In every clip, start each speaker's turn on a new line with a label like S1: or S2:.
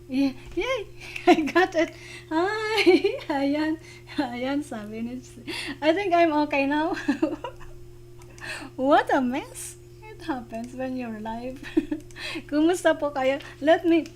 S1: Yay! I got it. Hi! Ayan. Ayan, sabi ni... I think I'm okay now. What a mess. It happens when you're live. Kumusta po kayo? Let me...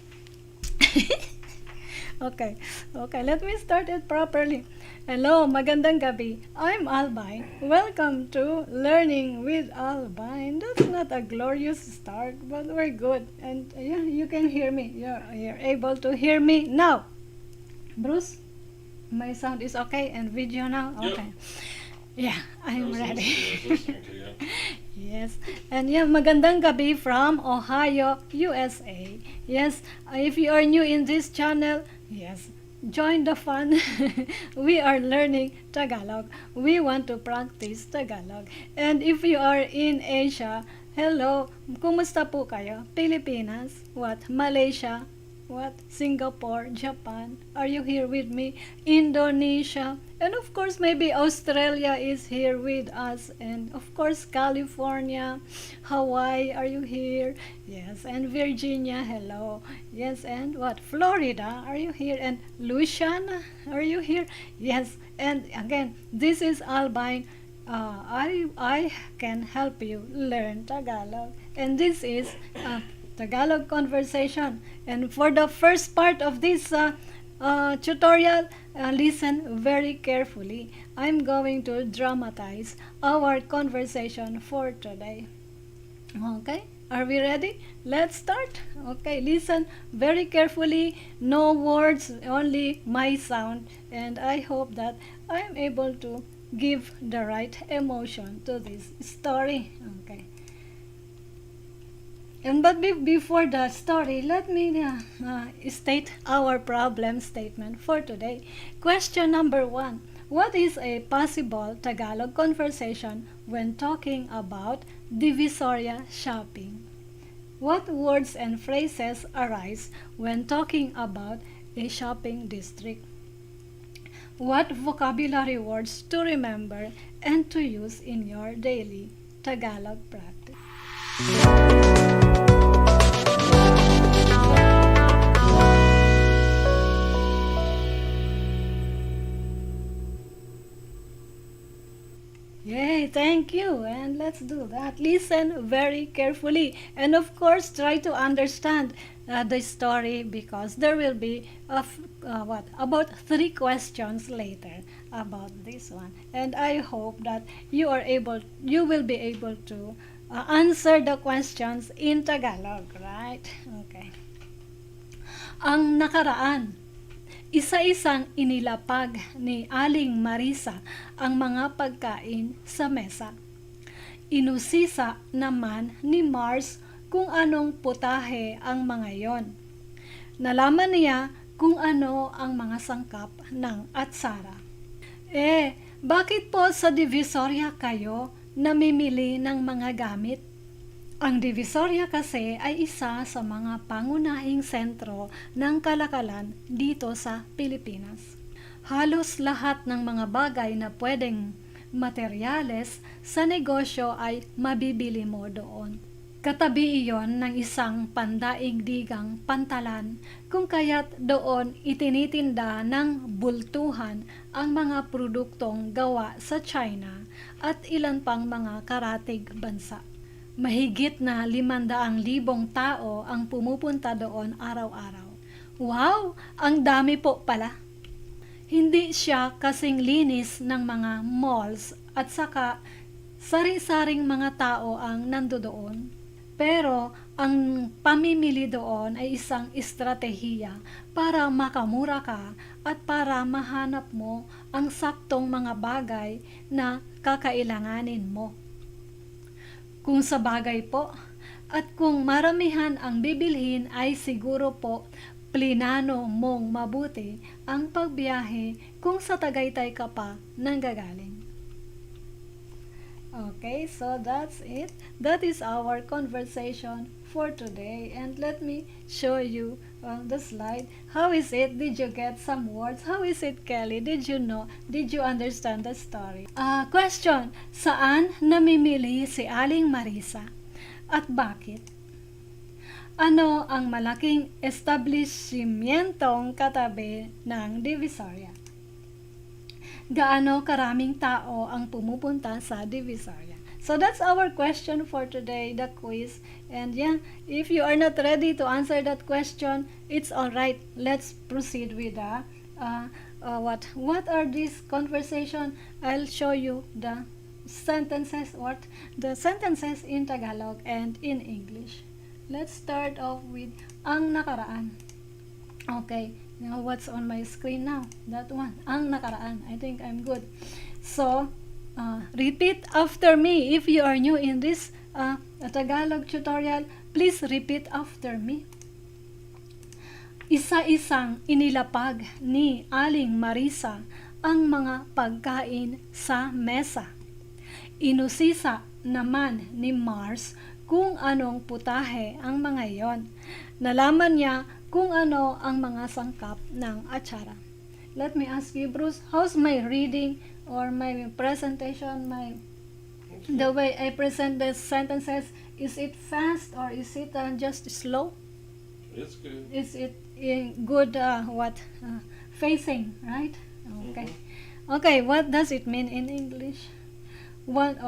S1: Okay. Okay, let me start it properly. Hello, magandang gabi. I'm Albine. Welcome to Learning with Albine. That's not a glorious start, but we're good. And yeah, you can hear me. You're able to hear me now. Bruce, my sound is okay and video now? Okay. Yeah, I'm ready.
S2: Listening to you.
S1: Yes. And yeah, magandang gabi from Ohio, USA. Yes, if you are new in this channel, yes, join the fun. We are learning Tagalog. We want to practice Tagalog. And if you are in Asia, hello, kumusta po kayo? Pilipinas, what? Malaysia, what? Singapore, Japan, are you here with me? Indonesia, and of course maybe Australia is here with us, and of course California, Hawaii, are you here? Yes, and Virginia, hello. Yes, and what? Florida, are you here? And Louisiana, are you here? Yes, and again, this is Albine. I can help you learn Tagalog, and this is Tagalog Conversation. And for the first part of this tutorial, listen very carefully. I'm going to dramatize our conversation for today. Okay, are we ready? Let's start. Okay, listen very carefully. No words, only my sound. And I hope that I'm able to give the right emotion to this story. Okay. And but before the story, let me state our problem statement for today. Question number 1. What is a possible Tagalog conversation when talking about Divisoria shopping? What words and phrases arise when talking about a shopping district? What vocabulary words to remember and to use in your daily Tagalog practice? Yay, thank you. And let's do that. Listen very carefully. And of course, try to understand the story because there will be about 3 questions later about this one. And I hope that you will be able to answer the questions in Tagalog, right? Okay. Ang nakaraan, isa-isang inilapag ni Aling Marisa ang mga pagkain sa mesa. Inusisa naman ni Mars kung anong putahe ang mga yon. Nalaman niya kung ano ang mga sangkap ng atsara. Bakit po sa Divisoria kayo namimili ng mga gamit? Ang Divisoria kasi ay isa sa mga pangunahing sentro ng kalakalan dito sa Pilipinas. Halos lahat ng mga bagay na pwedeng materyales sa negosyo ay mabibili mo doon. Katabi iyon ng isang pandaigdigang pantalan kung kaya't doon itinitinda ng bultuhan ang mga produktong gawa sa China at ilan pang mga karatig bansa. Mahigit na 500,000 tao ang pumupunta doon araw-araw. Wow! Ang dami po pala! Hindi siya kasing linis ng mga malls at saka sari-saring mga tao ang nandoon. Pero ang pamimili doon ay isang estratehiya para makamura ka at para mahanap mo ang saktong mga bagay na kakailanganin mo. Kung sa bagay po, at kung maramihan ang bibilhin ay siguro po plinano mong mabuti ang pagbiyahe kung sa Tagaytay ka pa nanggagaling. Okay, so that's it. That is our conversation for today. And let me show you the slide. How is it? Did you get some words? How is it, Kelly? Did you know? Did you understand the story? Question. Saan namimili si Aling Marisa? At bakit? Ano ang malaking establishmentong katabi ng Divisoria? Gaano karaming tao ang pumupunta sa Divisoria? So that's our question for today, the quiz. And yeah, if you are not ready to answer that question, it's alright. Let's proceed with the what are these conversation? I'll show you the sentences in Tagalog and in English. Let's start off with ang nakaraan. Okay, now what's on my screen now? That one, ang nakaraan. I think I'm good. So, repeat after me. If you are new in this Tagalog tutorial, please repeat after me. Isa-isang inilapag ni Aling Marisa ang mga pagkain sa mesa. Inusisa naman ni Mars kung anong putahe ang mga yon. Nalaman niya kung ano ang mga sangkap ng atsara. Let me ask you, Bruce, how's my reading or my presentation, the way I present the sentences? Is it fast or is it just slow?
S2: It's good.
S1: Is it in good facing, right? Okay. Okay, what does it mean in English? One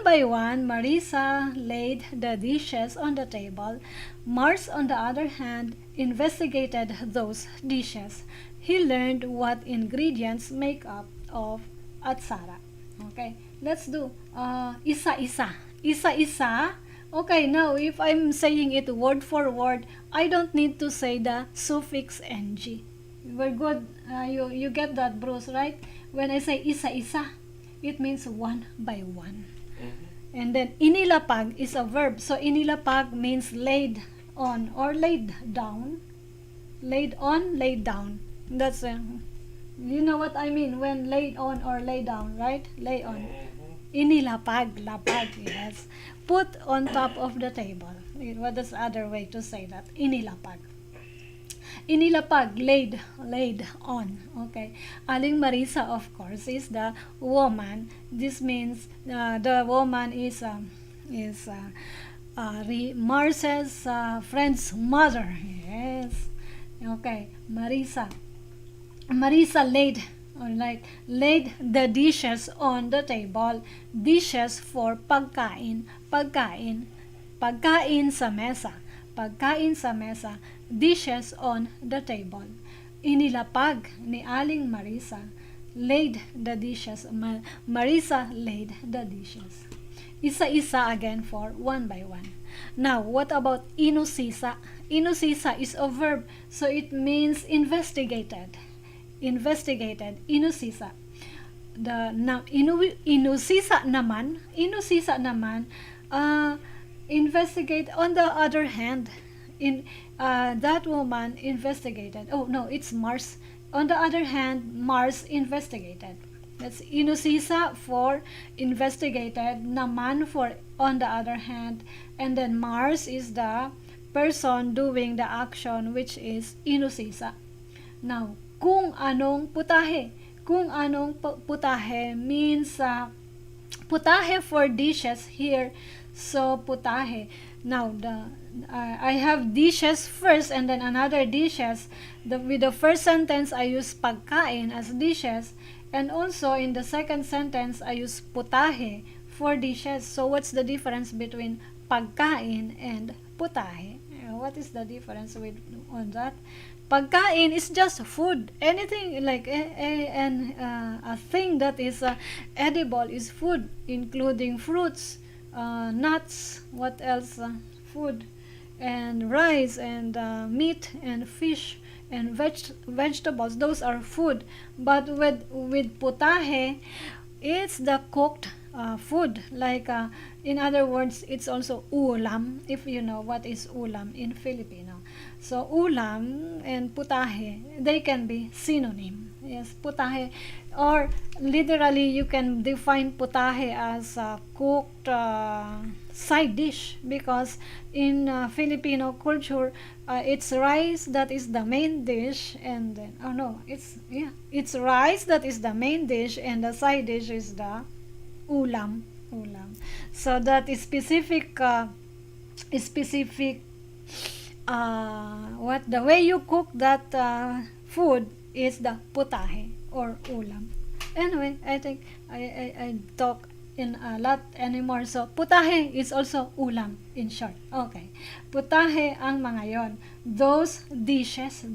S1: by one, Marisa laid the dishes on the table. Mars, on the other hand, investigated those dishes. He learned what ingredients make up of atsara. Okay, let's do isa-isa. Isa-isa. Okay, now if I'm saying it word for word, I don't need to say the suffix ng. We're good. You get that, Bruce, right? When I say isa-isa, it means one by one. And then inilapag is a verb. So inilapag means laid on or laid down. Laid on, laid down. That's you know what I mean when laid on or lay down, right? Lay on. Inilapag, lapag, yes. Put on top of the table. What is the other way to say that? Inilapag. Inilapag, laid on. Okay. Aling Marisa, of course, is the woman. This means the woman is Mars's friend's mother. Yes. Okay. Marisa laid the dishes on the table. Dishes for pagkain sa mesa. Pagkain sa mesa. Dishes on the table. Inilapag ni Aling Marisa. Laid the dishes. Marisa laid the dishes. Isa-isa again for one by one. Now, what about inusisa? Inusisa is a verb, so it means investigated. Investigated. Inusisa. Inusisa naman, investigate. On the other hand, that woman investigated. Oh no, it's Mars. On the other hand, Mars investigated. That's inusisa for investigated, naman for on the other hand, and then Mars is the person doing the action, which is inusisa. Now, kung anong putahe. Kung anong putahe means putahe for dishes here. So putahe. Now I have dishes first and then another dishes. With the first sentence I use pagkain as dishes, and also in the second sentence I use putahe for dishes. So what's the difference between pagkain and putahe? What is the difference on that? Pagkain is just food. Anything like a thing that is edible is food, including fruits, nuts, what else? Food, and rice, and meat, and fish, and vegetables. Those are food. But with putahe, it's the cooked food. Like in other words, it's also ulam, if you know what is ulam in Filipino. So ulam and putahe, they can be synonym. Yes, putahe, or literally you can define putahe as cooked side dish, because in Filipino culture, it's rice that is the main dish, and then it's rice that is the main dish, and the side dish is the ulam. what the way you cook that food is the putahe or ulam. Anyway, I think I talk in a lot anymore. So, putahe is also ulam in short. Okay. Putahe ang mga yon. Those dishes,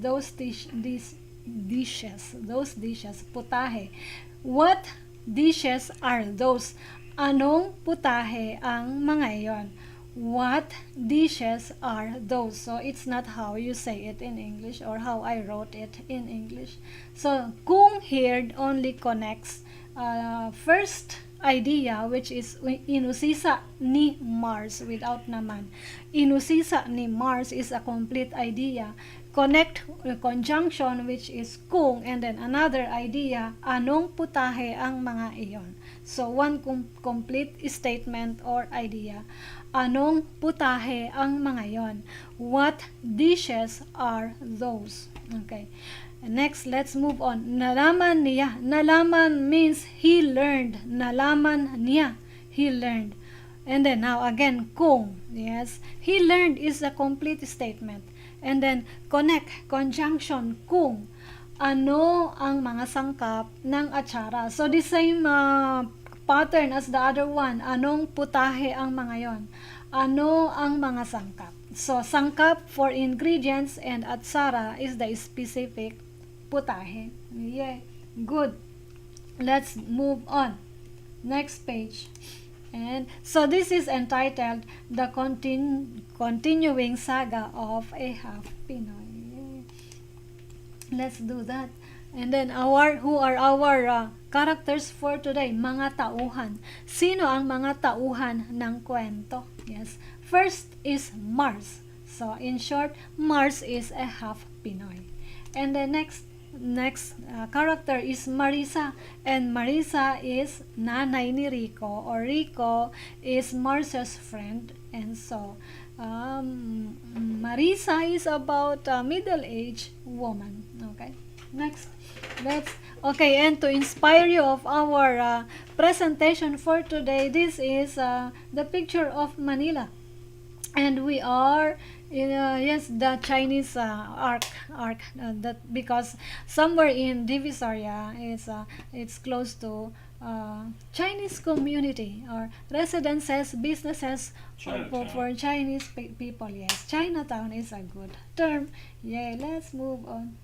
S1: putahe. What dishes are those? Anong putahe ang mga yon? What dishes are those? So, it's not how you say it in English or how I wrote it in English. So, kung here only connects first idea, which is inusisa ni Mars without naman. Inusisa ni Mars is a complete idea. Connect conjunction, which is kung, and then another idea, anong putahe ang mga iyon. So, one complete statement or idea. Anong putahe ang mga yon? What dishes are those? Okay. Next, let's move on. Nalaman niya. Nalaman means he learned. Nalaman niya. He learned. And then now again, kung. Yes. He learned is a complete statement. And then connect, conjunction, kung. Ano ang mga sangkap ng atsara? So the same pattern as the other one. Anong putahe ang mga yon? Ano ang mga sangkap? So, sangkap for ingredients and atsara is the specific putahe. Yeah, good. Let's move on. Next page. And so this is entitled The Continuing Saga of a Half-Pinóy. Yeah. Let's do that. And then who are our characters for today? Mga tauhan. Sino ang mga tauhan ng kwento? Yes. First is Mars. So in short, Mars is a half-Pinoy. And the next character is Marisa, and Marisa is nanay ni Rico, or Rico is Mars's friend. And so Marisa is about a middle-aged woman. Okay. Next, okay, and to inspire you of our presentation for today, this is the picture of Manila, and we are in the Chinese arc that because somewhere in Divisoria it's close to Chinese community or residences, businesses for Chinese people. Yes, Chinatown is a good term. Yeah, let's move on.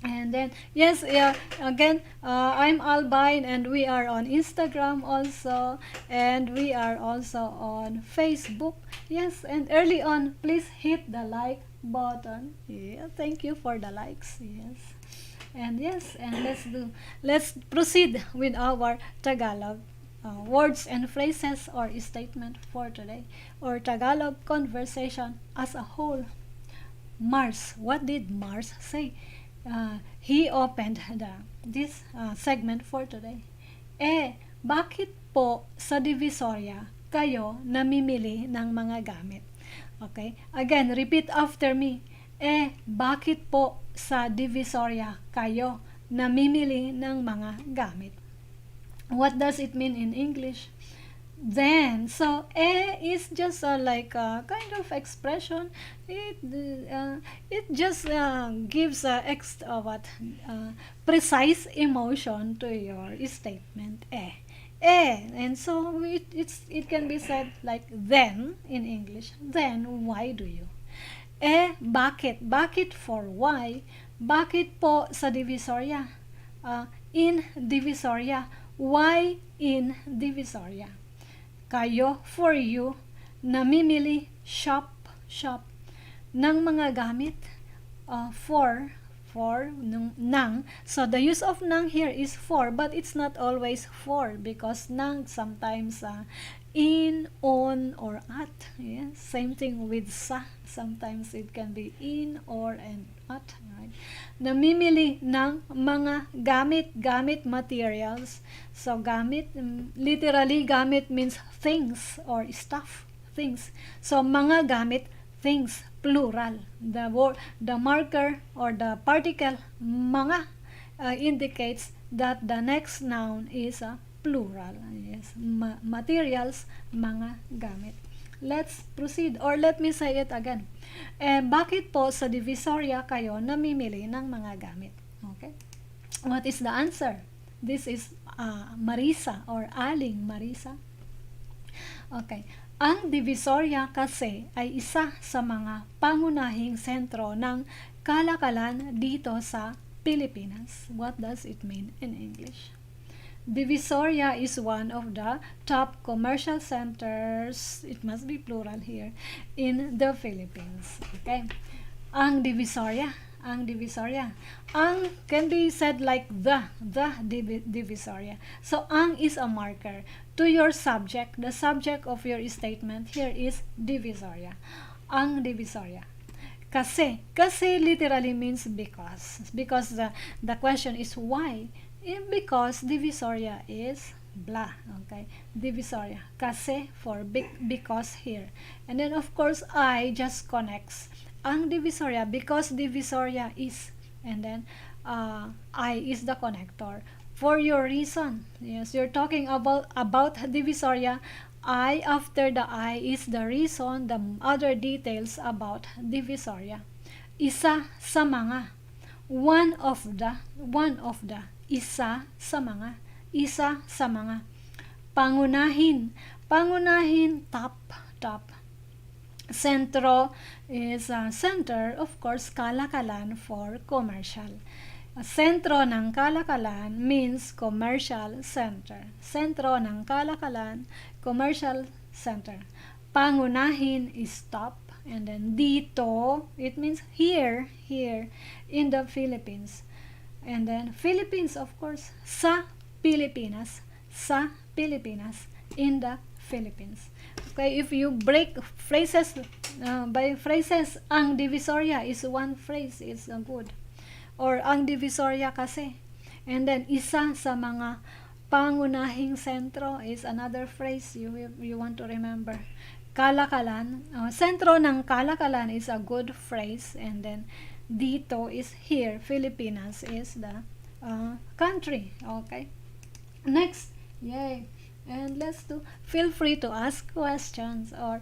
S1: And then yes, again, I'm Albine, and we are on Instagram also, and we are also on Facebook. Yes, and early on, please hit the like button. Yeah, thank you for the likes. Yes, and let's proceed with our Tagalog words and phrases or statement for today, or Tagalog conversation as a whole. Mars, what did Mars say? He opened this segment for today. Bakit po sa Divisoria kayo namimili ng mga gamit? Okay, again, repeat after me. Bakit po sa Divisoria kayo namimili ng mga gamit? What does it mean in English? Then, so is just like a kind of expression. It just gives precise emotion to your statement. And so it can be said like then in English. Then why do you? Bakit? Bakit for why? Bakit po sa Divisoria? In Divisoria. Why in Divisoria? Kayo, for you, namimili, shop ng mga gamit, for nang. So the use of nang here is for, but it's not always for, because nang sometimes in, on, or at. Yeah? Same thing with sa. Sometimes it can be in, or, and at. Right? Namimili ng mga gamit materials. So gamit, literally gamit means things or stuff, things. So mga gamit, things, plural. The marker or the particle mga indicates that the next noun is a plural. Yes, materials, mga gamit. let's proceed. Or let me say it again. Bakit po sa Divisoria kayo namimili ng mga gamit? Okay? What is the answer? This is Marisa or Aling Marisa. Okay. Ang Divisoria kasi ay isa sa mga pangunahing sentro ng kalakalan dito sa Pilipinas. What does it mean in English? Divisoria is one of the top commercial centers, it must be plural here, in the Philippines. Okay? Ang Divisoria. Ang can be said like the Divisoria. So, ang is a marker to your subject. The subject of your statement here is Divisoria. Ang Divisoria. Kasi literally means because. Because the question is why? Because Divisoria is blah. Okay? Divisoria. Kasi for because here. And then of course, I just connects ang Divisoria because Divisoria is, and then I is the connector for your reason. Yes, you're talking about Divisoria. I after the I is the reason, the other details about Divisoria. Isa sa mga, one of the, isa sa mga, pangunahin, top. Sentro is center, of course, kalakalan for commercial. Sentro ng kalakalan means commercial center. Sentro ng kalakalan, commercial center. Pangunahin is top. And then dito, it means here in the Philippines. And then Philippines, of course, sa Pilipinas, in the Philippines. Okay, if you break phrases by phrases, ang Divisoria is one phrase, is good. Or ang Divisoria kasi. And then isa sa mga pangunahing sentro is another phrase you want to remember. Kalakalan, sentro ng kalakalan is a good phrase, and then dito is here, Filipinas is the country. Okay, next, yay. And let's do, feel free to ask questions or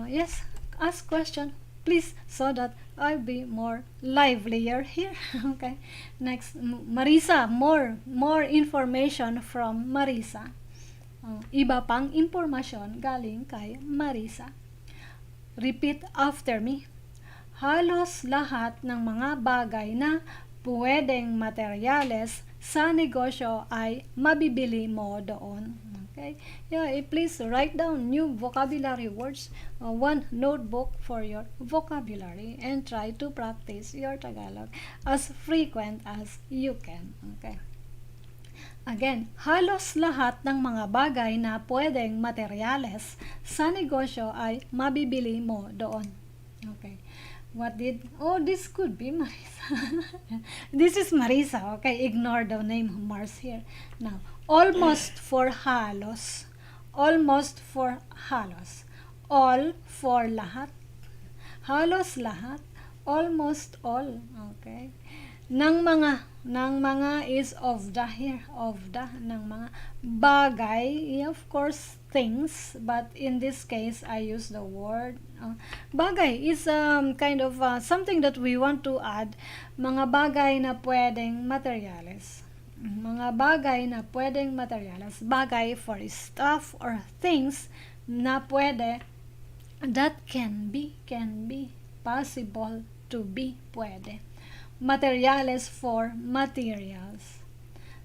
S1: yes, ask question please, so that I'll be more livelier here. Okay, next, Marisa, more information from Marisa. Iba pang impormasyon galing kay Marisa. Repeat after me. Halos lahat ng mga bagay na pwedeng materyales sa negosyo ay mabibili mo doon. Okay? Yeah, please write down new vocabulary words, one notebook for your vocabulary, and try to practice your Tagalog as frequent as you can. Okay? Again, halos lahat ng mga bagay na pwedeng materyales sa negosyo ay mabibili mo doon. Okay. This could be Marisa. This is Marisa. Okay, ignore the name Mars here. Now, almost for halos. Almost for halos. All for lahat. Halos lahat. Almost all. Okay. Ng mga is of the here. Of the. Ng mga bagay. Of course, things. But in this case, I use the word bagay is kind of something that we want to add. Mga bagay na pwedeng materyales. Mga bagay na pwedeng materyales. Bagay for stuff or things na pwede, that can be possible to be, pwede. Materyales for materials.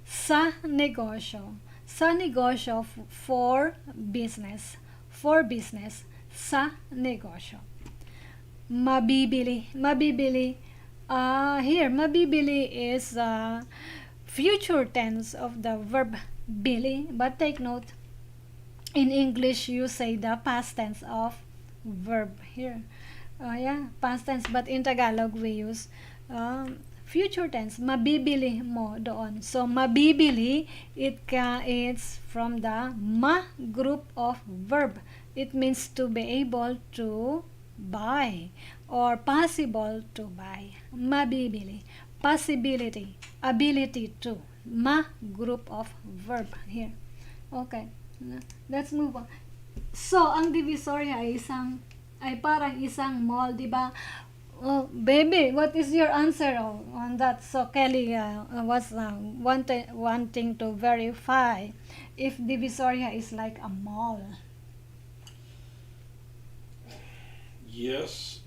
S1: Sa negosyo for business. Sa negosyo. Mabibili. Here, mabibili is future tense of the verb bili, but take note, in English you say the past tense of verb here. Past tense, but in Tagalog we use future tense. Mabibili mo doon. So mabibili, it's from the ma group of verb. It means to be able to buy or possible to buy. Mabibili. Possibility. Ability to. Ma group of verb here. Okay. Let's move on. So, ang Divisoria ay parang isang mall, di ba? Oh, baby, what is your answer on that? So, Kelly was wanting to verify if Divisoria is like a mall.
S2: Yes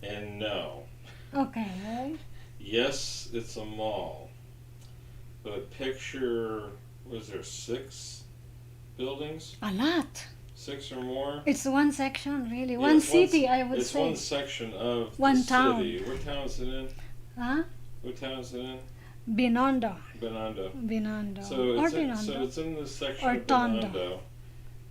S2: and no.
S1: Okay.
S2: Yes, it's a mall. But picture, was there 6 buildings?
S1: A lot.
S2: 6 or more?
S1: It's one section, really.
S2: Yeah,
S1: One
S2: it's
S1: city, I would
S2: It's
S1: say.
S2: one section of
S1: One
S2: the
S1: town.
S2: city. What town is it in?
S1: Huh?
S2: What town is it in?
S1: Binondo.
S2: Binondo.
S1: Binondo.
S2: So
S1: Or
S2: it's in,
S1: Binondo.
S2: so it's in the section
S1: Or
S2: of
S1: Tondo.
S2: Binondo.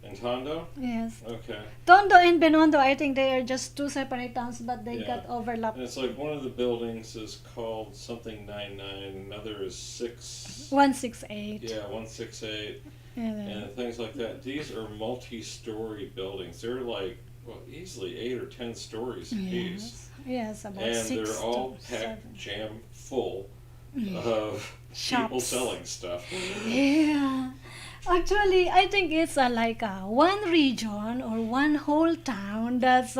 S2: And Tondo?
S1: Yes.
S2: Okay.
S1: Tondo and Binondo, I think they are just two separate towns, but they
S2: Yeah.
S1: got overlapped.
S2: And it's like one of the buildings is called something 99, another is 6.
S1: 168.
S2: Yeah, 168,
S1: And then-
S2: and things like that. These are multi-story buildings. They're like, well, easily 8 or 10 stories apiece.
S1: Yes, about
S2: And
S1: 6
S2: they're all
S1: to
S2: packed
S1: 7.
S2: jam full of people
S1: Shops.
S2: selling stuff.
S1: Yeah. Actually, I think it's like one region or one whole town that's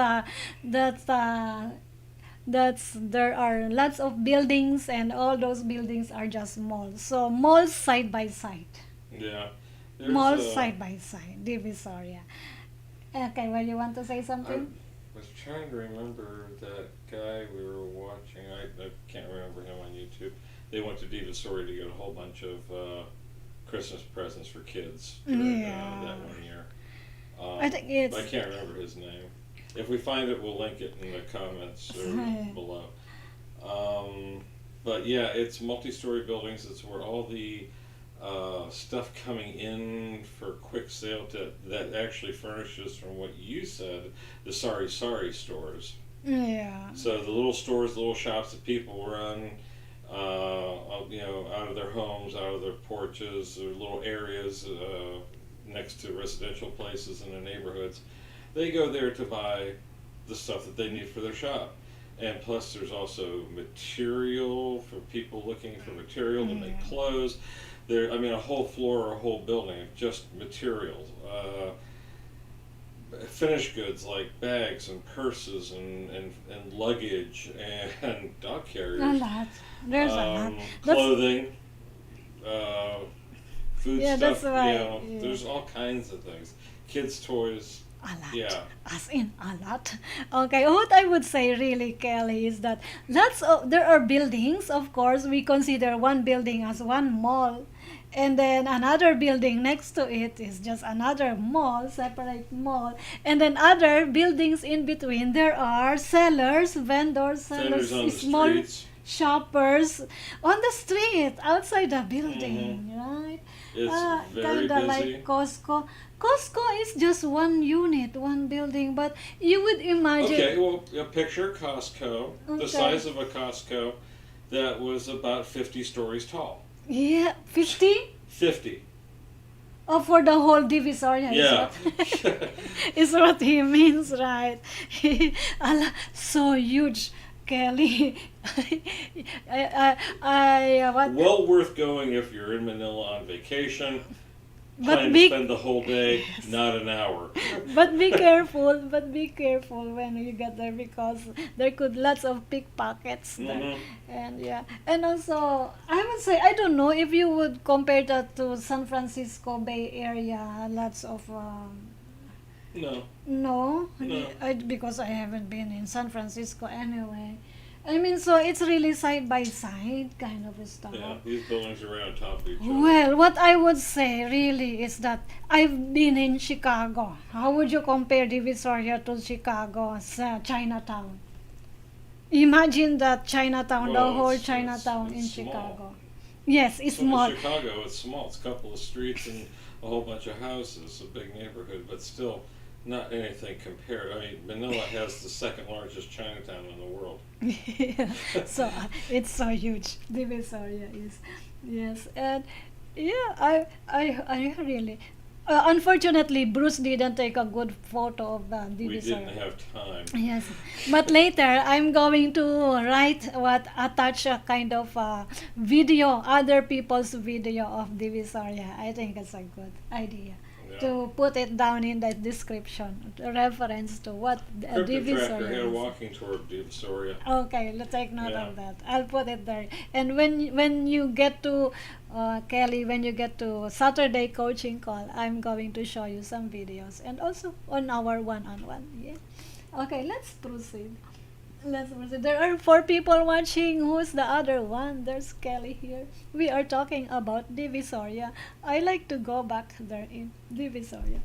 S1: there are lots of buildings, and all those buildings are just malls. So malls side by side.
S2: Yeah.
S1: Malls
S2: a-
S1: side by side. Divisoria. Okay, well, you want to say
S2: I
S1: something?
S2: was trying to remember that guy we were watching. I can't remember him on YouTube. They went to Divisoria to get a whole bunch of Christmas presents for kids during
S1: Yeah.
S2: that one year.
S1: I think it's
S2: I can't remember his name. If we find it, we'll link it in the comments or below. But yeah, it's multi-story buildings. It's where all the stuff coming in for quick sale that actually furnishes, from what you said, the sorry stores.
S1: yeah.
S2: So the little stores, the little shops that people run, out of their homes, out of their porches, or little areas next to residential places in their neighborhoods, they go there to buy the stuff that they need for their shop. And plus, there's also material for people looking for material to make clothes. There, a whole floor or a whole building of just materials. Finished goods like bags and purses and luggage and dog carriers.
S1: A lot. There's a lot.
S2: Clothing, food
S1: Yeah,
S2: stuff.
S1: that's right. Yeah.
S2: There's all kinds of things. Kids' toys.
S1: A lot.
S2: Yeah.
S1: As in a lot. Okay, what I would say really, Kelly, is that there are buildings, of course, we consider one building as one mall. And then another building next to it is just another mall, separate mall. And then other buildings in between, there are sellers, vendors
S2: Vendors on the
S1: small
S2: streets.
S1: shoppers on the street, outside the building, right?
S2: It's very
S1: Kinda
S2: busy.
S1: like Costco. Costco is just one unit, one building, but you would imagine.
S2: Okay, well, picture Costco,
S1: Okay.
S2: the size of a Costco that was about 50 stories tall.
S1: Yeah, 50?
S2: 50.
S1: Oh, for the whole Divisoria
S2: Yeah.
S1: is what he means, right? So huge, Kelly. What?
S2: Well worth going if you're in Manila on vacation.
S1: But
S2: Plan to spend the whole day, not an hour.
S1: But be careful. But be careful when you get there, because there could lots of pickpockets there. And yeah, and also I would say, I don't know if you would compare that to San Francisco Bay Area. Lots of
S2: No.
S1: no,
S2: No.
S1: because I haven't been in San Francisco anyway. I mean, so it's really side by side kind of stuff.
S2: Yeah, these buildings are right on top of each other.
S1: Well, what I would say really is that I've been in Chicago. How would you compare Divisoria to Chicago's Chinatown? Imagine that Chinatown, the
S2: Well,
S1: whole
S2: it's
S1: Chinatown in
S2: small.
S1: Chicago. Yes, it's
S2: So in
S1: small.
S2: Chicago, it's small. It's a couple of streets and a whole bunch of houses, a big neighborhood, but still not anything compared. I mean, Manila has the second largest Chinatown in the world.
S1: Yeah. So it's so huge. Divisoria is, yes, and yeah, I really. Unfortunately, Bruce didn't take a good photo of the
S2: We
S1: Divisoria.
S2: didn't have time.
S1: Yes, but later I'm going to attach a kind of video, other people's video of Divisoria. I think it's a good idea. to put it down in the description, reference to what
S2: Crypto Tracker
S1: Divisoria
S2: had a
S1: is.
S2: walking tour of Divisoria.
S1: Okay, let's take note
S2: Yeah.
S1: of that. I'll put it there. And when you get to Kelly, when you get to Saturday coaching call, I'm going to show you some videos and also on our one-on-one. Yeah. Okay, let's proceed. Let's proceed. There are 4 people watching. Who's the other one? There's Kelly here. We are talking about Divisoria. I like to go back there in Divisoria.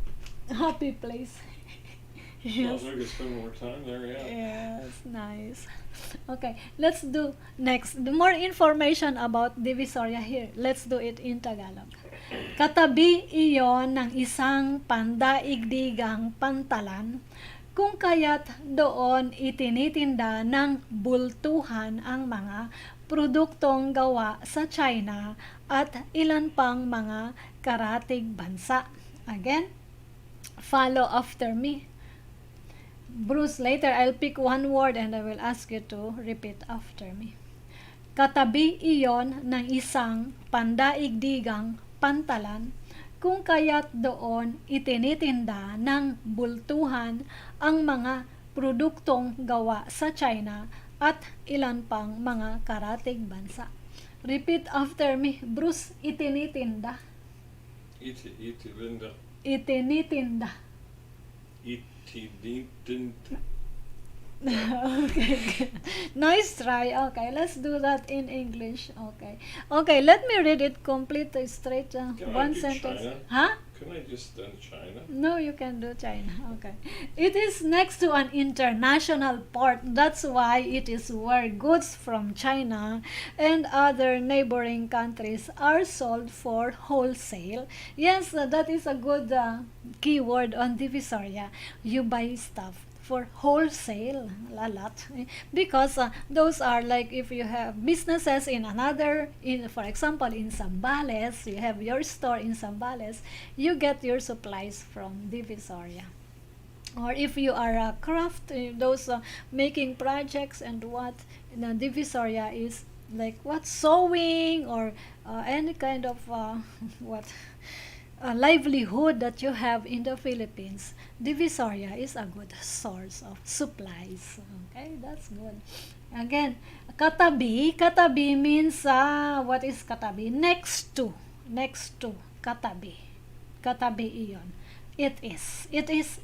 S1: Happy place.
S2: Yes.
S1: Yes.
S2: Well, we could spend more time there, yeah.
S1: Yes, nice. Okay, let's do next. The more information about Divisoria here. Let's do it in Tagalog. Katabi iyon ng isang pandaigdigang pantalan, kung kaya't doon itinitinda ng bultuhan ang mga produktong gawa sa China at ilan pang mga karatig bansa. Again, follow after me. Bruce, later I'll pick one word and I will ask you to repeat after me. Katabi iyon ng isang pandaigdigang pantalan, kung kaya't doon itinitinda ng bultuhan ang mga produktong gawa sa China at ilan pang mga karatig bansa. Repeat after me. Bruce, itinitinda.
S2: Iti Linda.
S1: Itinitinda.
S2: Iti
S1: Okay, good. Nice try. Okay, let's do that in English. Okay. Okay, let me read it complete straight.
S2: Can I
S1: One
S2: do
S1: sentence.
S2: China?
S1: Huh?
S2: Can I just done China?
S1: No, you can do China. Okay. It is next to an international port. That's why it is where goods from China and other neighboring countries are sold for wholesale. Yes, that is a good keyword on Divisoria. You buy stuff for wholesale a lot, because those are like if you have businesses in another, in for example in Zambales, you have your store in Zambales, you get your supplies from Divisoria. Or if you are a craft, those making projects and what, Divisoria is like what, sewing or any kind of what livelihood that you have in the Philippines. Divisoria is a good source of supplies. Okay, that's good. Again, katabi. Katabi means what is katabi? Next to. Next to. Katabi. Katabi iyon. It is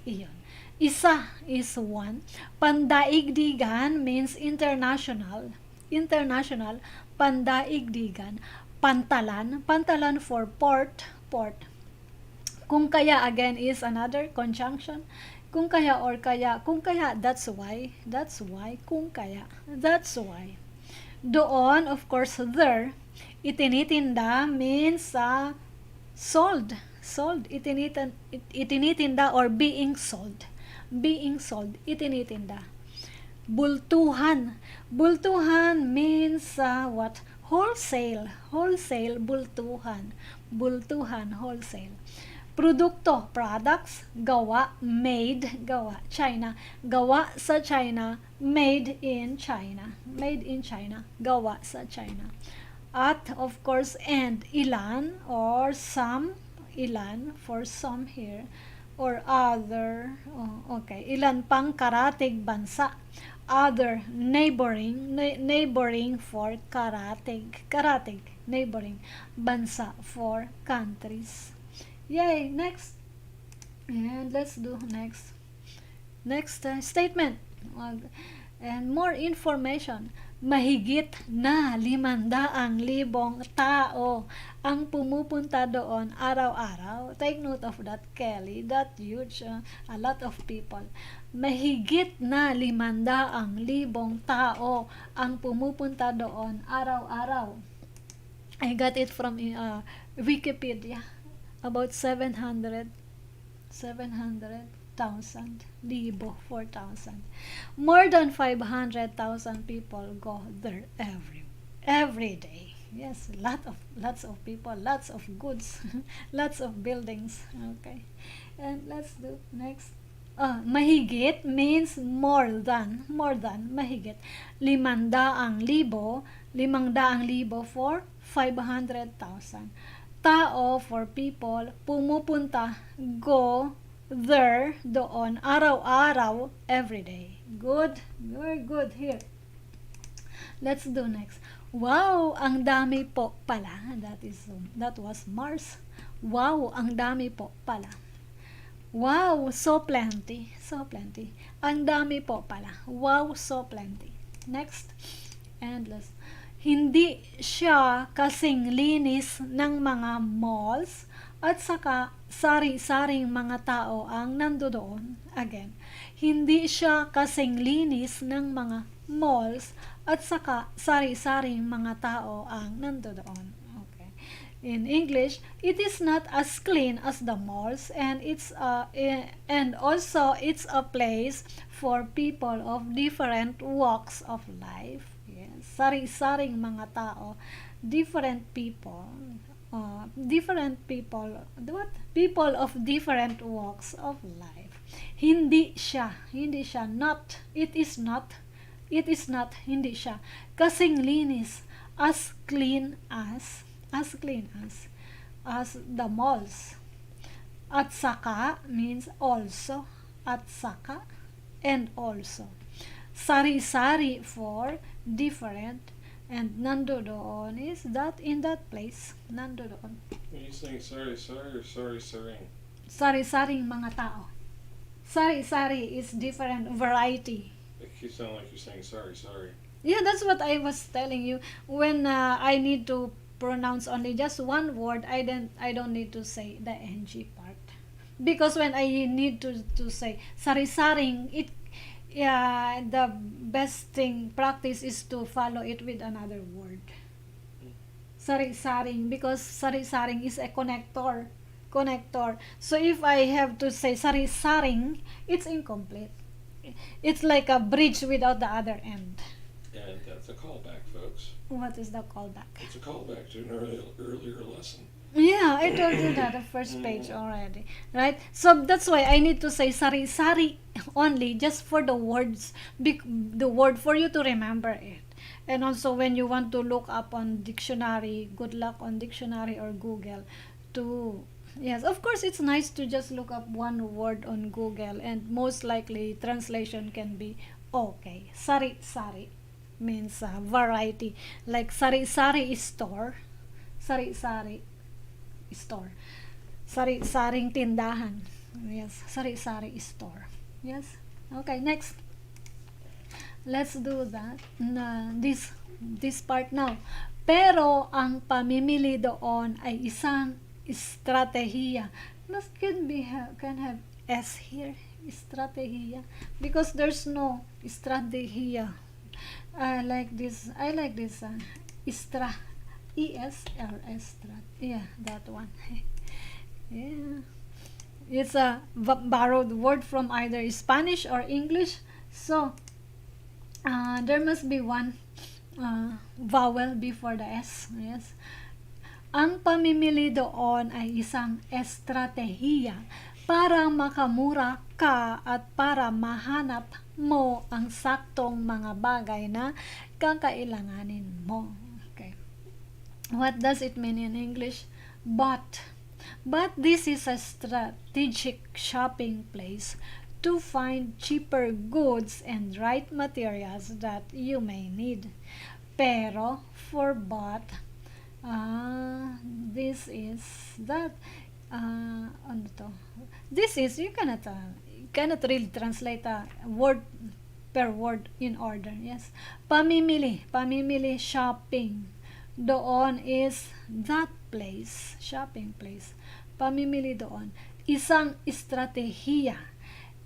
S1: iyon. Isa is one. Pandaigdigan means international. International. Pandaigdigan. Pantalan. Pantalan for port. Port. Kung kaya again is another conjunction. Kung kaya or kaya. Kung kaya, that's why. That's why. Kung kaya. That's why. Doon, of course, there. Itinitinda means sold. Sold. Itinitinda or being sold. Being sold. Itinitinda. Bultuhan. Bultuhan means what? Wholesale. Wholesale. Bultuhan. Bultuhan. Wholesale. Produkto, products, gawa, made, gawa, China, gawa sa China, made in China, made in China, gawa sa China. At, of course, and ilan or some, ilan for some here, or other, okay, ilan pang karatig bansa, other, neighboring, neighboring for karatig, neighboring, bansa for countries. Yay, next. And let's do next. Next statement. And more information. Mahigit na 500,000 tao ang pumupunta doon araw-araw. Take note of that, Kelly. That huge, a lot of people. Mahigit na 500,000 tao ang pumupunta doon araw-araw. I got it from Wikipedia. About 700,000, 4,000. More than 500,000 people go there every day. Yes, lots of people, lots of goods, lots of buildings. Okay, and let's do next. Mahigit means more than, mahigit. 500,000 for 500,000. tao, for people, pumupunta, go, there, doon, araw-araw, everyday. Good, very good here. Let's do next. Wow, ang dami po pala. That was Mars. Wow, ang dami po pala. Wow, so plenty. So plenty. Ang dami po pala. Wow, so plenty. Next. Endless. Hindi siya kasing linis ng mga malls at saka sari-saring mga tao ang nandoon. Again, hindi siya kasing linis ng mga malls at saka sari-saring mga tao ang nandoon. Okay. In English, it is not as clean as the malls, and also it's a place for people of different walks of life. Yes. Sari-saring mga tao, different people, people of different walks of life. Hindi siya, not, it is not, hindi siya kasing linis, as clean as the malls. At saka means also, at saka, and also. Sari-sari for different, and nandoon is that, in that place, nandoon.
S2: Are you saying sorry or sorry?
S1: Sari-saring mga tao. Sari-sari is different variety.
S2: It keeps sounding like you're saying sorry.
S1: Yeah, that's what I was telling you. When I need to pronounce only just one word, I don't need to say the ng part. Because when I need to say sari-saring, the best thing practice is to follow it with another word. Sari-saring, because sari-saring is a connector. So if I have to say sari-saring, it's incomplete. It's like a bridge without the other end.
S2: And that's a callback, folks.
S1: What is the callback?
S2: It's a callback to an earlier lesson.
S1: Yeah, I told you that the first page already, right? So that's why I need to say sari-sari only, just for the words, the word, for you to remember it. And also when you want to look up on dictionary, good luck on dictionary or Google to, yes, of course it's nice to just look up one word on Google, and most likely translation can be okay. Sari-sari means variety, like sari-sari is store, sari-sari store, sari-saring tindahan. Yes, sari-sari store. Yes. Okay, next. Let's do that. This part now. Pero ang pamimili doon ay isang estratehiya. Can have S here, estratehiya, because there's no estratehiya. I like this. Estra. ESRS. Yeah, that one. Yeah. It's a borrowed word from either Spanish or English. So, there must be one vowel before the S. Yes. Ang pamimili doon ay isang estratehiya para makamura ka at para mahanap mo ang saktong mga bagay na kakailanganin mo. Okay. What does it mean in English? But this is a strategic shopping place to find cheaper goods and right materials that you may need. Pero for but, this is that, this is, you cannot really translate a word per word in order. Yes. Pamimili, shopping. Doon is that place, shopping place. Pamimili doon. Isang estratehiya.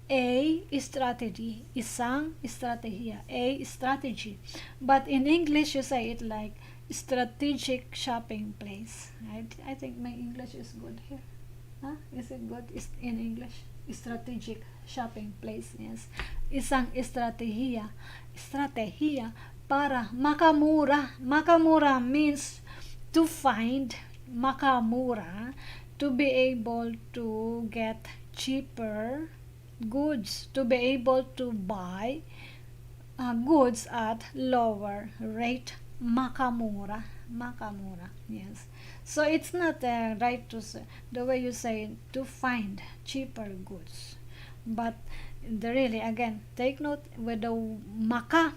S1: A strategy. Isang estratehiya. A strategy. But in English, you say it like strategic shopping place. I think my English is good here. Huh? Is it good in English? Strategic shopping place. Yes. Isang estratehiya. Estratehiya para makamura. Makamura means to find. Makamura, to be able to get cheaper goods, to be able to buy goods at lower rate makamura. Makamura, yes. So it's not right to say, the way you say to find cheaper goods. But really, again, take note with the maka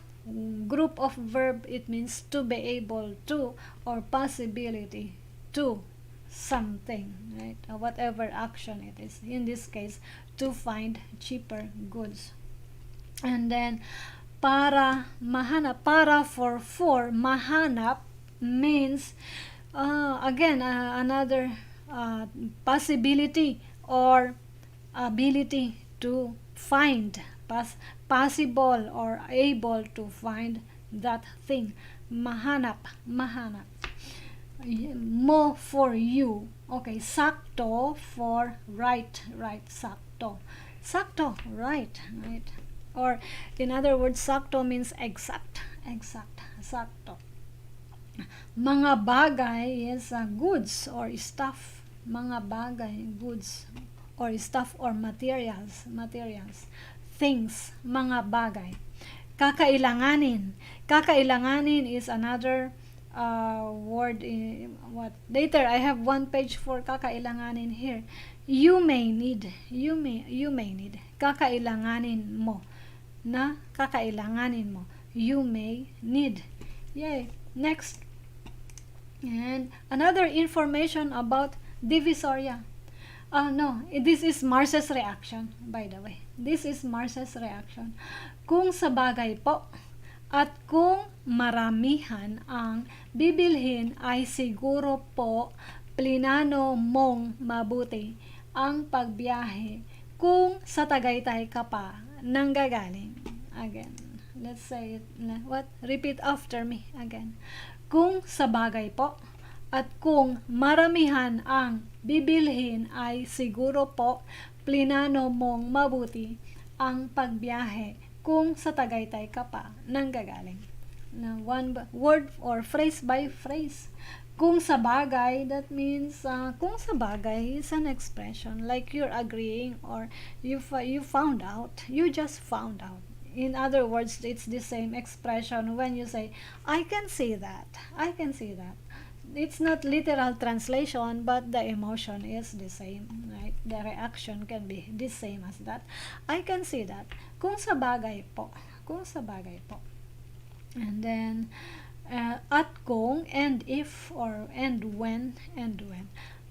S1: group of verb, it means to be able to or possibility to something, right? Whatever action it is. In this case, to find cheaper goods. And then para mahanap, para for mahanap means again another possibility or ability to find, possible or able to find that thing. Mahanap, mahanap. Mo for you. Okay, sakto for right, right, sakto. Sakto, right, right. Or in other words, sakto means exact, exact, sakto. Mga bagay is goods or stuff. Mga bagay, goods or stuff or materials, materials. Things, mga bagay. Kakailanganin. Kakailanganin is another word what later I have one page for kakailanganin here. You may need, you may need. Kakailanganin mo. Na kakailanganin mo. You may need. Yay. Next. And another information about Divisoria. No, this is Mars's reaction, by the way. This is Mars's reaction. Kung sa bagay po at kung maramihan ang bibilhin ay siguro po plinano mong mabuti ang pagbiyahe kung sa Tagaytay ka pa nanggagaling. Again, let's say it. What? Repeat after me again. Kung sa bagay po at kung maramihan ang bibilhin ay siguro po plinano mong mabuti ang pagbiyahe kung sa Tagaytay ka pa nanggagaling. Now, one word or phrase by phrase. Kung sa bagay, that means kung sa bagay is an expression like you're agreeing or you found out, you just found out. In other words, it's the same expression when you say, I can see that. I can see that. It's not literal translation, but the emotion is the same, right? The reaction can be the same as that. I can see that. Kung sa bagay po. Kung sa bagay po. And then, at kung, and if, or and when.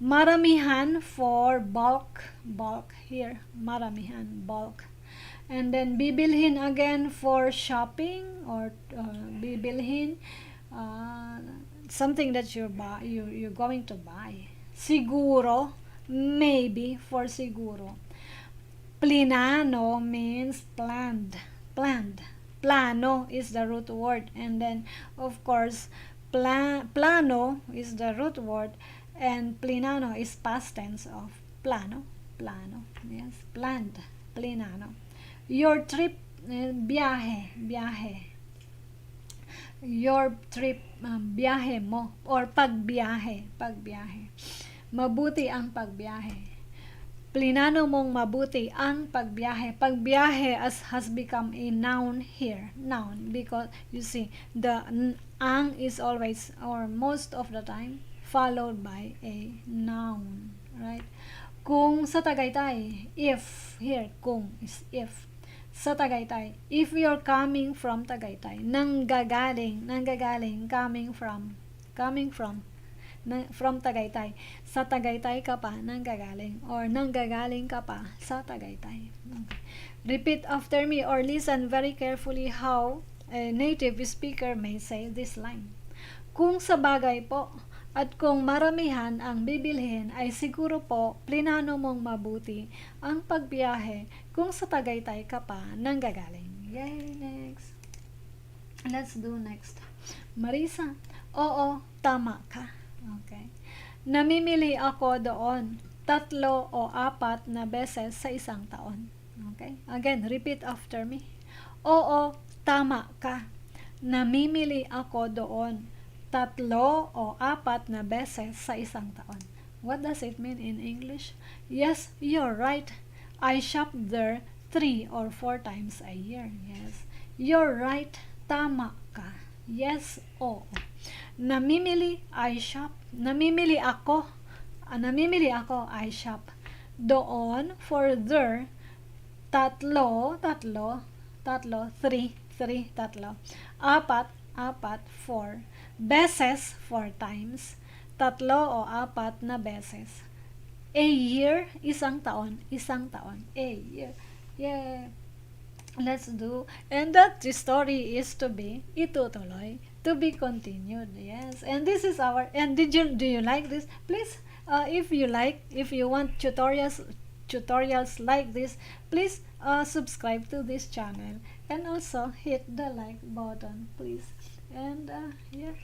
S1: Maramihan for bulk. Bulk here. Maramihan, bulk. And then bibilhin again for shopping or bibilhin something that you're going to buy. Siguro, maybe for siguro. Plinano means planned. Plano is the root word, and then of course plano is the root word, and plinano is past tense of plano. Yes, planned. Plinano. Your trip, biyahe. Your trip, biyahe mo, or pagbiyahe. Mabuti ang pagbiyahe. Plinano mong mabuti ang pagbiyahe. Pagbiyahe has become a noun here. Noun, because you see, the ang is always, or most of the time, followed by a noun. Right? Kung sa Tagaytay, if, here, kung is if. Sa Tagaytay, if you're coming from Tagaytay, nanggagaling, coming from Tagaytay, sa Tagaytay ka pa nanggagaling, or nanggagaling ka pa sa Tagaytay. Okay. Repeat after me or listen very carefully how a native speaker may say this line. Kung sa bagay po, at kung maramihan ang bibilhin ay siguro po plinano mong mabuti ang pagbiyahe kung sa Tagaytay ka pa nanggagaling. Yay, next. Let's do next. Marisa, oo, tama ka. Okay. Namimili ako doon 3 o 4 na beses sa isang taon. Okay. Again, repeat after me. Oo, tama ka. Namimili ako doon 3 o 4 na beses sa isang taon. What does it mean in English? Yes, you're right. I shop there 3 or 4 times a year. Yes. You're right. Tama ka. Yes, oo. Namimili, I shop. Namimili ako. Namimili ako, I shop. Doon, for there. Tatlo, tatlo. Tatlo, three, tatlo. Apat, apat, four. Beses, four times. Tatlo o apat na beses. A year, isang taon, isang taon. A year. Yeah. Let's do. And that the story is to be itutuloy, to be continued. Yes. And this is our. And do you like this? Please, if you want tutorials like this, please subscribe to this channel and also hit the like button, please. And yeah.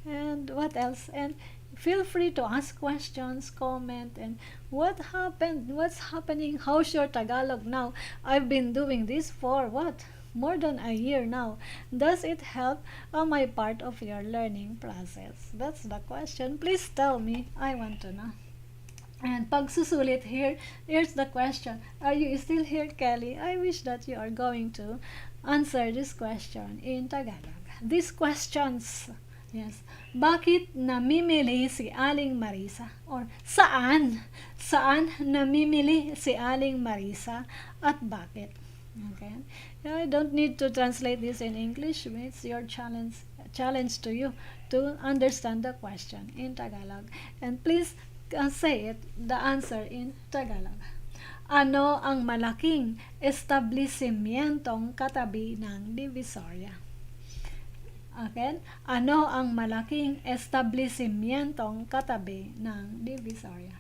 S1: And what else? And feel free to ask questions, comment, and what happened, what's happening, how's your Tagalog now? I've been doing this for what? More than a year now. Does it help on my part of your learning process? That's the question. Please tell me. I want to know. And pagsusulit here, here's the question. Are you still here, Kelly? I wish that you are going to answer this question in Tagalog. These questions. Yes. Bakit namimili si Aling Marisa? Or saan? Saan namimili si Aling Marisa at bakit? Okay. I don't need to translate this in English. It's your challenge to you to understand the question in Tagalog. And please say it, the answer in Tagalog. Ano ang malaking establishmentong katabi ng Divisoria? Okay? Ano ang malaking establishmentong katabi ng Divisoria?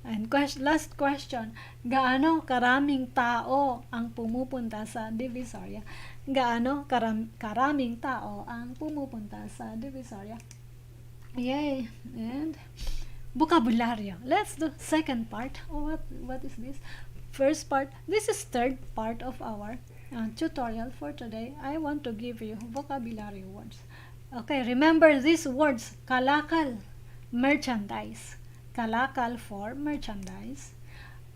S1: And last question, gaano karaming tao ang pumupunta sa Divisoria? Gaano karaming tao ang pumupunta sa Divisoria? Yay! And vocabulary. Let's do second part. What is this? First part. This is third part of our tutorial for today. I want to give you vocabulary words. Okay, remember these words. Kalakal, merchandise. Kalakal for merchandise.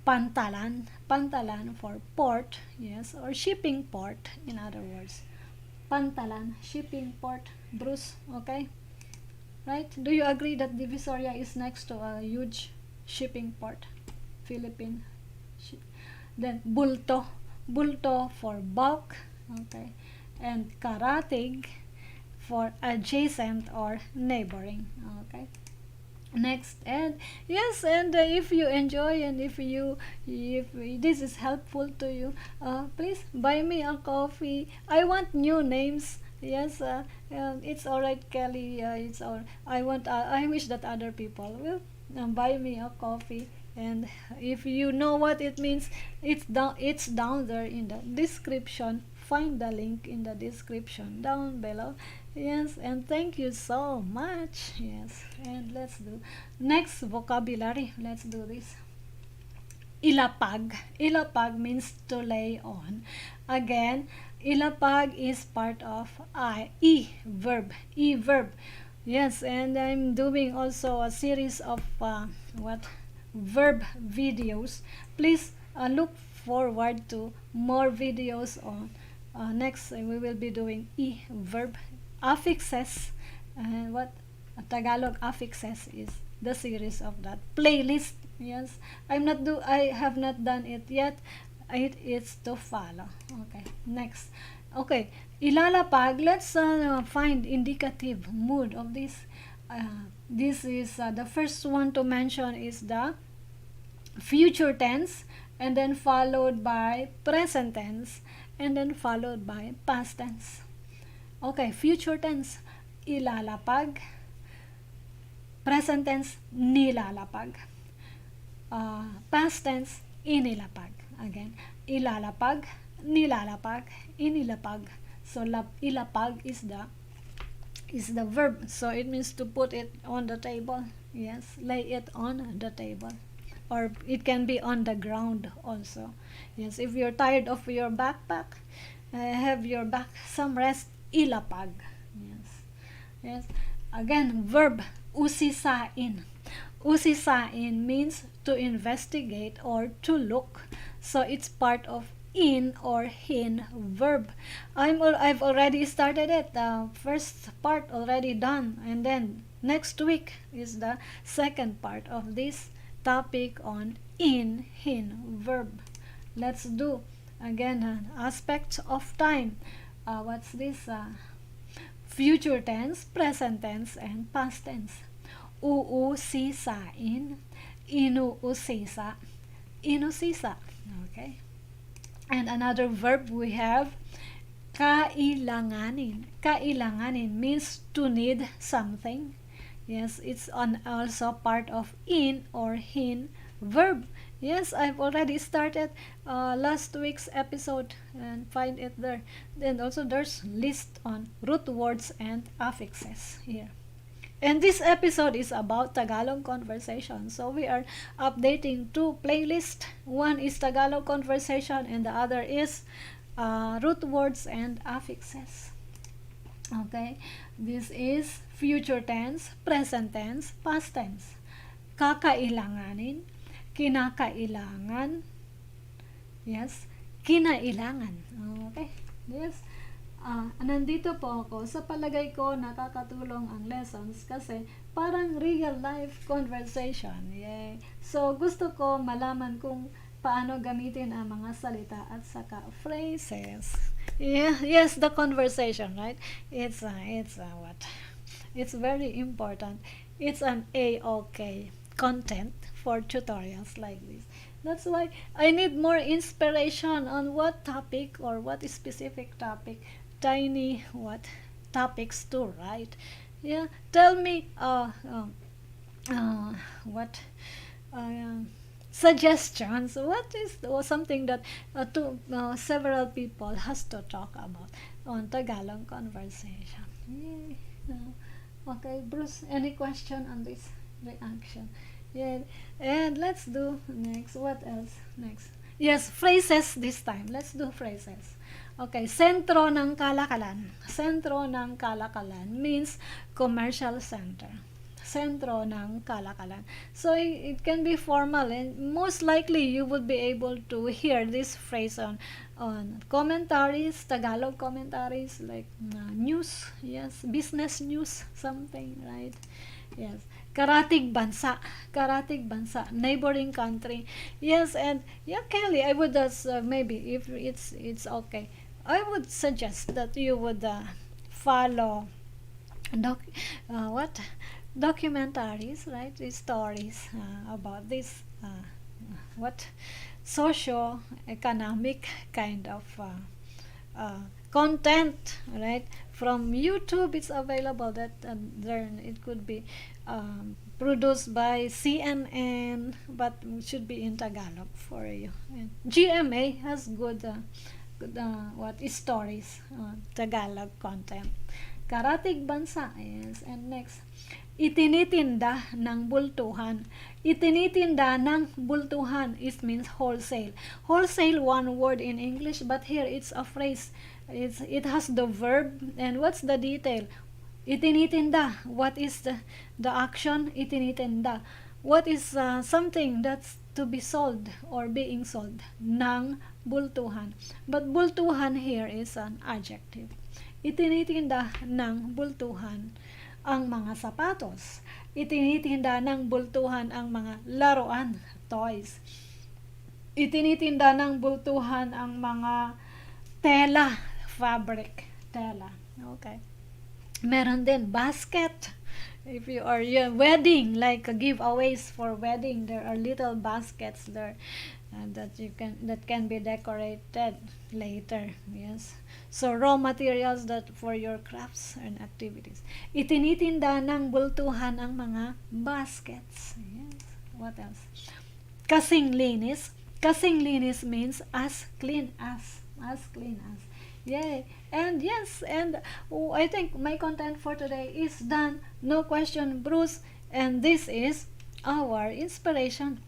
S1: Pantalan, pantalan for port, yes, or shipping port, in other words. Pantalan, shipping port, Bruce, okay? Right? Do you agree that Divisoria is next to a huge shipping port? Philippine. Then, bulto. Bulto for bulk, okay? And karatig for adjacent or neighboring, okay? Next, and yes, and if you enjoy and if this is helpful to you, please buy me a coffee. I want new names. Yes, it's alright, Kelly. It's all. I wish that other people will buy me a coffee. And if you know what it means, it's down there in the description. Find the link in the description down below. Yes, and thank you so much. Yes, and let's do next vocabulary. Let's do this. Ilapag. Ilapag means to lay on. Again, ilapag is part of verb. Verb. Yes, and I'm doing also a series of verb videos. Please look forward to more videos on next. We will be doing verb affixes, and what Tagalog affixes is the series of that playlist. Yes, I have not done it yet. It is to follow. Okay, next. Okay, ilalapag. Let's find indicative mood of this. This is the first one to mention is the future tense, and then followed by present tense, and then followed by past tense. Okay, future tense, ilalapag. Present tense, nilalapag. Past tense, inilapag. Again, ilalapag, nilalapag, inilapag. So ilapag is the verb. So it means to put it on the table. Yes, lay it on the table. Or it can be on the ground also. Yes, if you're tired of your backpack, have your back some rest, ilapag. Yes. Yes. Again, verb, usisain. Usisain means to investigate or to look. So it's part of in or hin verb. I've already started it. The first part already done, and then next week is the second part of this topic on in hin verb. Let's do again aspects of time. What's this? Future tense, present tense, and past tense. Uusisain, inuusisa, inusisa. Okay. And another verb we have kailanganin. Kailanganin means to need something. Yes, it's also part of in or hin verb. Yes, I've already started last week's episode and find it there. Then also there's list on root words and affixes here. And this episode is about Tagalog Conversation. So we are updating two playlists. One is Tagalog Conversation and the other is root words and affixes. Okay, this is future tense, present tense, past tense. Kakailanganin, kinakailangan, yes, kinailangan. Okay, yes. Nandito po ako, sa palagay ko nakakatulong ang lessons kasi parang real life conversation. Yay. So gusto ko malaman kung paano gamitin ang mga salita at saka phrases. Yeah, yes, the conversation, right? It's what? It's very important. It's an A-OK content for tutorials like this. That's why I need more inspiration on what topic or what specific topic, tiny what topics to write. Yeah, tell me what suggestions. What is something that several people has to talk about on Tagalog Conversation? Yay. Okay, Bruce, any question on this reaction? Yeah, and let's do next. What else next? Yes, phrases this time. Let's do phrases. Okay, sentro ng kalakalan. Sentro ng kalakalan means commercial center. Sentro ng kalakalan. So it can be formal and most likely you would be able to hear this phrase on commentaries, Tagalog commentaries like news, yes, business news, something, right? Yes. Karatig bansa, neighboring country. Yes, and yeah, Kelly, I would maybe if it's okay, I would suggest that you would follow what documentaries, right? These stories about this what socio-economic kind of content, right? From YouTube, it's available. That there it could be produced by CNN, but should be in Tagalog for you. And GMA has good what stories, Tagalog content. Karatig bansa, yes. And next, itinitinda ng bultuhan. Itinitinda ng bultuhan, it means wholesale. Wholesale, one word in English, but here it's a phrase. It has the verb, and what's the detail? Itinitinda. What is the action? Itinitinda. What is something that's to be sold or being sold? Ng bultuhan. But bultuhan here is an adjective. Itinitinda ng bultuhan ang mga sapatos. Itinitinda ng bultuhan ang mga laruan, toys. Itinitinda ng bultuhan ang mga tela, fabric, tela. Okay. Meron din basket. If you are wedding, like giveaways for wedding, there are little baskets there that can be decorated later. Yes. So raw materials that for your crafts and activities. Itinitinda ng bultuhan ang mga baskets. Yes. What else? Kasing linis. Kasing linis means as clean as. As clean as. Yay. And yes, and I think my content for today is done. No question, Bruce. And this is our inspiration.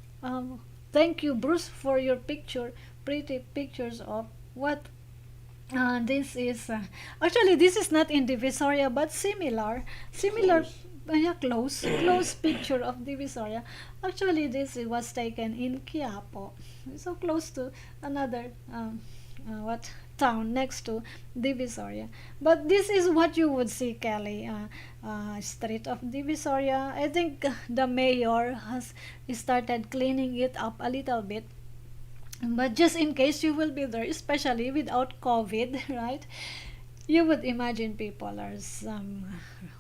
S1: Thank you, Bruce, for your pretty pictures of what this is. Actually, this is not in Divisoria, but similar, close picture of Divisoria. Actually, this was taken in Quiapo, so close to another what town next to Divisoria. But this is what you would see, Kelly. Street of Divisoria. I think the mayor has started cleaning it up a little bit. But just in case you will be there, especially without COVID, right? You would imagine people are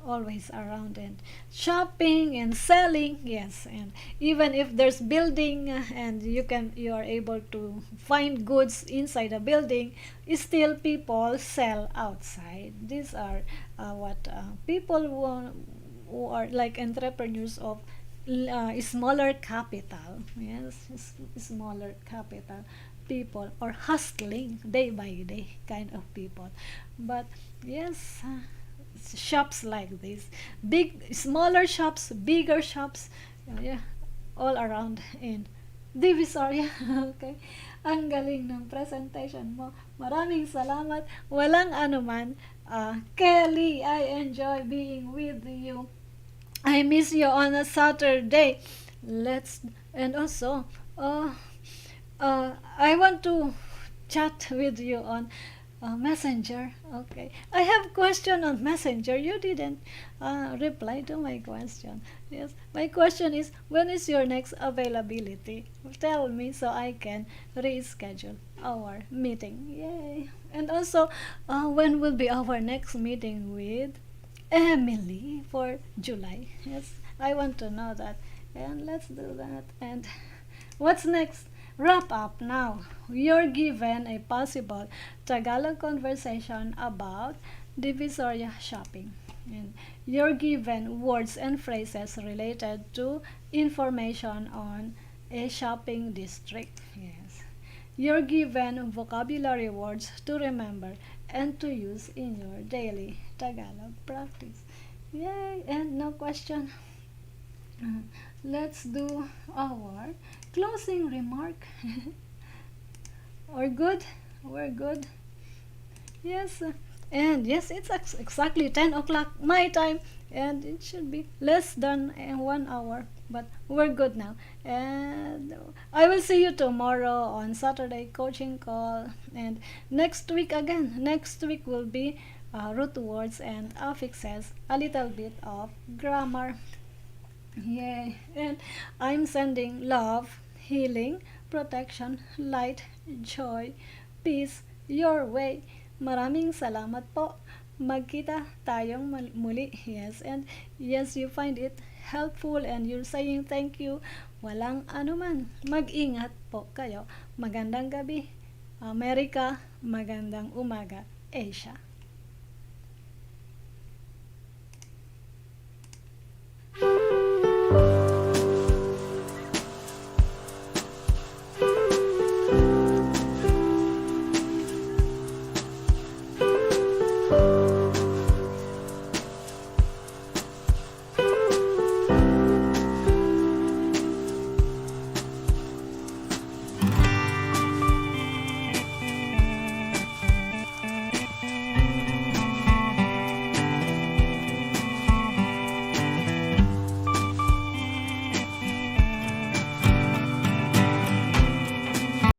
S1: always around and shopping and selling. Yes, and even if there's building and you are able to find goods inside a building, still people sell outside. These are what people who are like entrepreneurs of smaller capital. Yes, smaller capital people, or hustling day by day kind of people. But yes, shops like this, big smaller shops, bigger shops, yeah, all around in Divisoria. Okay, ang galing ng presentation mo, maraming salamat, walang anuman. Kelly, I enjoy being with you. I miss you on a Saturday. Let's and also I want to chat with you on Messenger. Okay, I have question on Messenger. You didn't reply to my question. Yes, my question is, when is your next availability? Tell me so I can reschedule our meeting. Yay! And also, when will be our next meeting with Emily for July? Yes, I want to know that. And let's do that. And what's next? Wrap up now. You're given a possible Tagalog conversation about Divisoria shopping. And you're given words and phrases related to information on a shopping district. Yes. You're given vocabulary words to remember and to use in your daily Tagalog practice. Yay! And no question. Let's do our closing remark. We're good. We're good. Yes. And yes, it's exactly 10 o'clock my time, and it should be less than 1 hour. But we're good now. And I will see you tomorrow on Saturday coaching call. And next week again. Next week will be root words and affixes, a little bit of grammar. Yay. And I'm sending love, healing, protection, light, joy, peace your way. Maraming salamat po. Magkita tayong muli. Yes, and yes, you find it helpful and you're saying thank you. Walang anuman. Mag-ingat po kayo. Magandang gabi, Amerika. Magandang umaga, Asia.